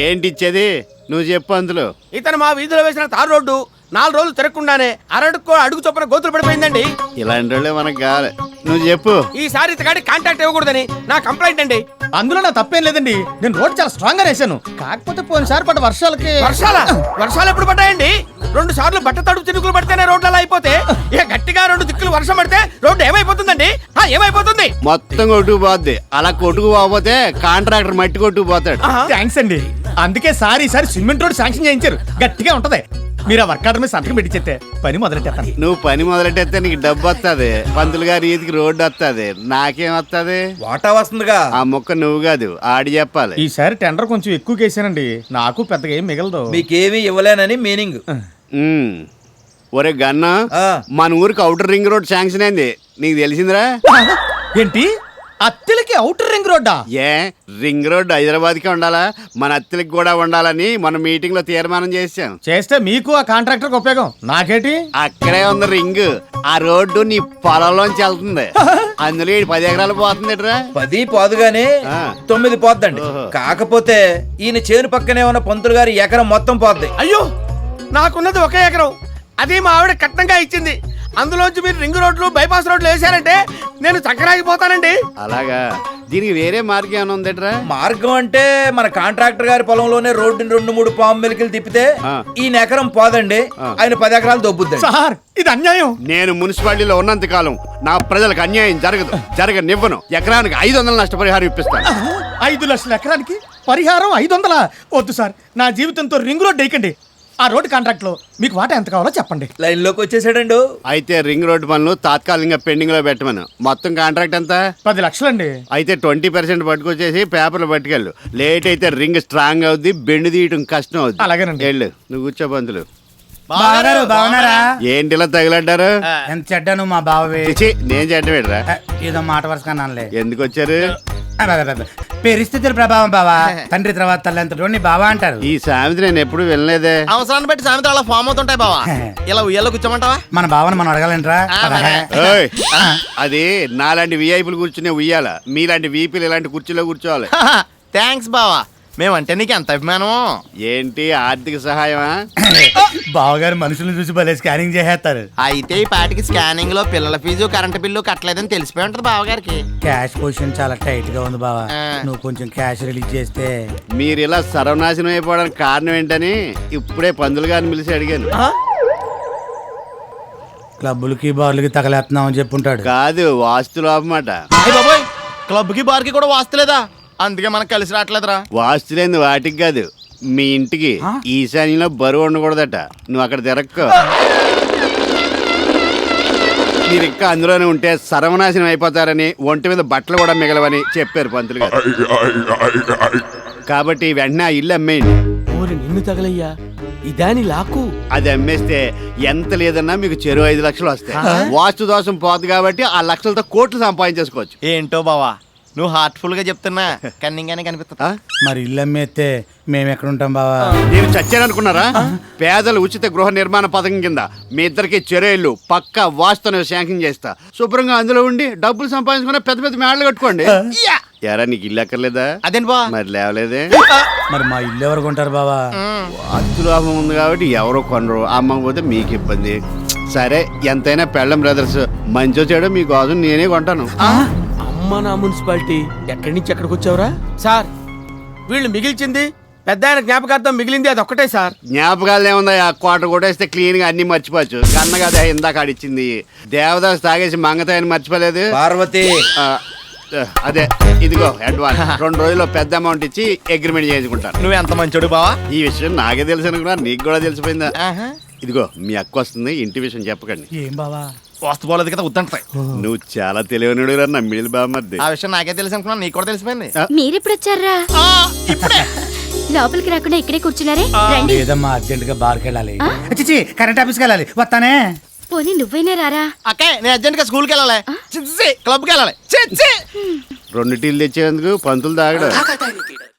ఏంటి ఇచ్చేది నువ్వు చెప్పు. అందులో ఇతను మా వీధిలో వేసిన తారు రోడ్డు 4 రోజులు తిరగకుండానే అడుగు చొప్పున గోతులు పడిపోయిందండి. ఇలాంటి వాళ్ళే మనకు కావాలి. నువ్వు చెప్పు. ఈసారి ఇతగాడి కాంటాక్ట్ ఇవ్వకూడదని నా కంప్లైంట్ అండి. అందులో నా తప్పేం లేదండి, నేను రోడ్ చాలా స్ట్రాంగ్ గా వేసాను. కాకపోతే పోయినసారి పడ్డ వర్షాలకి వర్షాలు ఎప్పుడు పడ్డాయండి? 2 సార్లు బట్ట తడుపు చినుకులు పడితేనే రోడ్లు అలా అయిపోతే ఇక గట్టిగా 2 దిక్కులు వర్షం పడితే రోడ్డు ఏమైపోతుందండి? ఏమైపోతుంది? మొత్తం కొట్టుకుపోద్ది. అలా కొట్టుకుపోతే కాంట్రాక్టర్ మట్టి కొట్టుకుపోతాడు. థ్యాంక్స్ అండి. అందుకే ఈసారి సిమెంట్ రోడ్ శాంక్షన్ చేయించారు, గట్టిగా ఉంటది. మీరు ఆ వర్క్ ఆర్డర్ మీద సంతకం పెట్టించేస్తే పని మొదలెట్టేస్తాను. నువ్వు పని మొదలెట్టేస్తే నీకు డబ్బు వస్తుంది, పంతులు గారి ఈదికి రోడ్డు వస్తుంది, నాకేం వస్తుంది? వాటా వస్తుందిగా. ఆ మొక్క నువ్వు కాదు ఆడి చెప్పాలి. ఈసారి టెండర్ కొంచెం ఎక్కువ కేసానండి, నాకు పెద్దగా ఏం మిగలదు. మీకేమీ ఇవ్వలేనని మీనింగ్. ఒరే గన్న, మన ఊరికి అవుటర్ రింగ్ రోడ్ శాంక్షన్ అయింది, నీకు తెలిసిందిరా? ఏంటి, అత్తెలకి అవుటర్ రింగ్ రోడ్డా? ఏ రింగ్ రోడ్ హైదరాబాద్కే ఉండాలా, మన అత్తెలకి కూడా ఉండాలని మన మీటింగ్ లో తీర్మానం చేసాం. చేస్తే మీకు ఆ కాంట్రాక్టర్ ఉపయోగం, నాకేటి? అక్కడే ఉంది రింగ్. ఆ రోడ్డు నీ పొలంలోంచి వెళ్తుంది. అందులో 10 ఎకరాలు పోతుంది. 10 పోదుగానే 9 పోద్దండి. కాకపోతే ఈయన చేను పక్కనే ఉన్న పంతులు గారి ఎకరం మొత్తం పోద్ది. అయ్యో, నాకున్నది 1 ఎకరం, అది మా ఆవిడ కట్నంగా ఇచ్చింది. అందులోంచి మీరు రింగ్ రోడ్లు బైపాస్ రోడ్లు వేసారంటే నేను చక్కరాగిపోతానండి. అలాగా, దీనికి వేరే మార్గం ఏమైనా ఉందట్రా? మార్గం అంటే మన కాంట్రాక్టర్ గారి పొలంలోనే రోడ్డుని 2-3 పాము మెలికలు తిప్పితే ఈయన ఎకరం పోదండి, ఆయన 10 ఎకరాలు దొబ్బుద్దండి. సార్, ఇది అన్యాయం. నేను మున్సిపాలిటీలో ఉన్నంత కాలం నా ప్రజలకు అన్యాయం జరగనివ్వను. ఎకరానికి 500 నష్టపరిహారం ఇప్పిస్తాను. 5 లక్షల ఎకరానికి పరిహారం 500? వద్దు సార్, నా జీవితంతో రింగ్ రోడ్ వేయకండి. ఆ రోడ్డు కాంట్రాక్ట్ లో మీకు వాటా ఎంత కావాలో చెప్పండి. లైన్ లోకి వచ్చేసాడండు. అయితే రింగ్ రోడ్డు పనులు తాత్కాలికంగా పెండింగ్ లో పెట్టమను. మొత్తం కాంట్రాక్ట్ ఎంత? 10 లక్షలండి. అయితే 20% పట్టుకొచ్చేసి పేపర్లు పట్టుకెళ్ళు. లేట్ అయితే రింగ్ స్ట్రాంగ్ అవుద్ది, బెండు తీయటం కష్టం అవుద్ది. అలాగేనండి. వెళ్ళు, నువ్వు కూర్చో పంతులు. బాగున్నారా? ఏంటి ఇలా తగిలడ్డారు? ఎంత చెడ్డాను మా బావే. నేను చెడ్డవేడ్రా? ఏదో మాట వరుసకన్నానులే. ఎందుకు వచ్చారు? పరిస్థితుల ప్రభావం బావా. తండ్రి తర్వాత తల్లి బావా అంటారు. ఈ సామెత నేను ఎప్పుడు వినలేదే. అవసరాన్ని బట్టి సామెత అలా ఫామ్ అవుతుంటాయి బావా. ఇలా ఉయ్యాలో కూర్చోమంటావా? మన బావని మనం అడగాలంటరా? ఓయ్, అది నాలాంటి విఐపీలు కూర్చునే ఉయ్యాల, మీలాంటి వీపీలు ఇలాంటి కుర్చీలో కూర్చోవాలి. థ్యాంక్స్ బావా, మేమంటే నీకు ఎంత అభిమానం. ఏంటి ఆర్థిక సహాయమా? బావగారు మనుషులను చూసి భలే స్కానింగ్ చేసేస్తారు. అయితే ఈ పాటికి స్కానింగ్ లో పిల్లల ఫీజు కరెంట్ బిల్లు కట్టలేదని తెలిసిపోయి ఉంటది బావగారికి. క్యాష్ పొజిషన్ చాలా టైట్ గా ఉంది బావా, నువ్వు కొంచెం క్యాష్ రిలీజ్ చేస్తే. మీరు ఇలా సర్వనాశనం అయిపోవడానికి కారణం ఏంటని ఇప్పుడే పందులు గారిని పిలిచి అడిగాను. క్లబ్బులకి బార్లకి తగలేస్తున్నావు అని చెప్పుంటాడు. కాదు, వాస్తు లోపమాట. క్లబ్ కి బార్ కి కూడా వాస్తలేదా? అందుకే మనకు కలిసి రావట్లేదురా. వాస్తు లేని వాటికి కాదు, మీ ఇంటికి ఈశాన్యంలో బరువు ఉండకూడదట. నువ్వు అక్కడ తిరక్కో. మీరు ఇంకా అందులోనే ఉంటే సర్వనాశనం అయిపోతారని, ఒంటి మీద బట్టలు కూడా మిగలవని చెప్పారు పంతులు గారు. కాబట్టి వెంటనే ఆ ఇల్లు అమ్మేయండి. నిన్ను తగలయ్యా, ఇదాని లాకు. అది అమ్మేస్తే ఎంత లేదన్నా మీకు చెరువు 5 లక్షలు వస్తాయి. వాస్తు దోషం పోదు కాబట్టి ఆ లక్షలతో కోట్లు సంపాదించేసుకోవచ్చు. ఏంటో బావా, నువ్వు హార్ట్ఫుల్ గా చెప్తున్నా కన్నింగానే కనిపిస్తా. మరి ఇల్లు అమ్మేస్తే మేము ఎక్కడ ఉంటాం బావా? నేను చచ్చాననుకున్నారా? పేదల ఉచిత గృహ నిర్మాణ పథకం కింద మీ ఇద్దరికి చెరువులు పక్కా వాస్తుని శాంక్షన్ చేస్తా. శుభ్రంగా అందులో ఉండి డబ్బులు సంపాదించుకున్న పెద్ద పెద్ద మేడలు కట్టుకోండి. ఎరా, నీకు ఇల్లు అక్కర్లేదా? అదేంటి బా, మరి లేవలేదే. మరి మా ఇల్లు ఎవరు కొంటారు బావా? వాస్తు లాభం ఉంది కాబట్టి ఎవరో కొనరు, అమ్మకపోతే మీకు ఇబ్బంది. సరే, ఎంతైనా పెళ్ళం బ్రదర్స్, మంచో చెడో మీకోసం నేనే కొంటాను. అమ్మ నా మున్సిపాలిటీ, ఎక్కడి నుంచి ఎక్కడికి వచ్చావురా? సార్, వీళ్ళు మిగిల్చింది పెద్ద ఆయన జ్ఞాపకార్థం మిగిలింది అది ఒక్కటే సార్. జ్ఞాపకాలు ఏముందా? ఆ కోట కొట్టేస్తే క్లీన్ గా అన్ని మర్చిపోవచ్చు. కన్న కదా ఇందాక ఆడిచ్చింది. దేవదాస్ తాగేసి మంగతాయని మర్చిపోలేదు. పార్వతి అదే, ఇదిగో అడ్వాన్స్. 2 రోజుల్లో పెద్ద అమౌంట్ ఇచ్చి అగ్రిమెంట్ చేసుకుంటాను. నువ్వు ఎంత మంచోడు బావా. ఈ విషయం నాకే తెలుసు అనుకున్నా, నీకు కూడా తెలిసిపోయిందా? ఇదిగో మీ అక్క వస్తుంది, ఇంటి విషయం చెప్పకండి. ఏం బావా? వాస్తు పోలేదు కదా, ఉద్దంటాయి. నువ్వు చాలా తెలివనుడు నమ్మిడి బామ్మద్ది. ఆ విషయం నాకే తెలుసు అనుకున్నా, నీకు కూడా తెలిసిపోయింది. మీరెప్పుడు వచ్చారా? ఇప్పుడే. లోపలికి రాకుండా ఇక్కడే కూర్చున్నారే, రండి. లేదమ్మా, అర్జెంట్ గా బార్కి వెళ్ళాలి. చిచి, కరెంట్ ఆఫీస్కి వెళ్ళాలి, వస్తానే. పోనీ నువ్వైనా రారా? అక్కే, నేను అర్జెంట్ గా స్కూల్కి వెళ్ళాలి, క్లబ్కి వెళ్ళాలి. 2 టీలు తెచ్చేందుకు పంతులు తాగడు.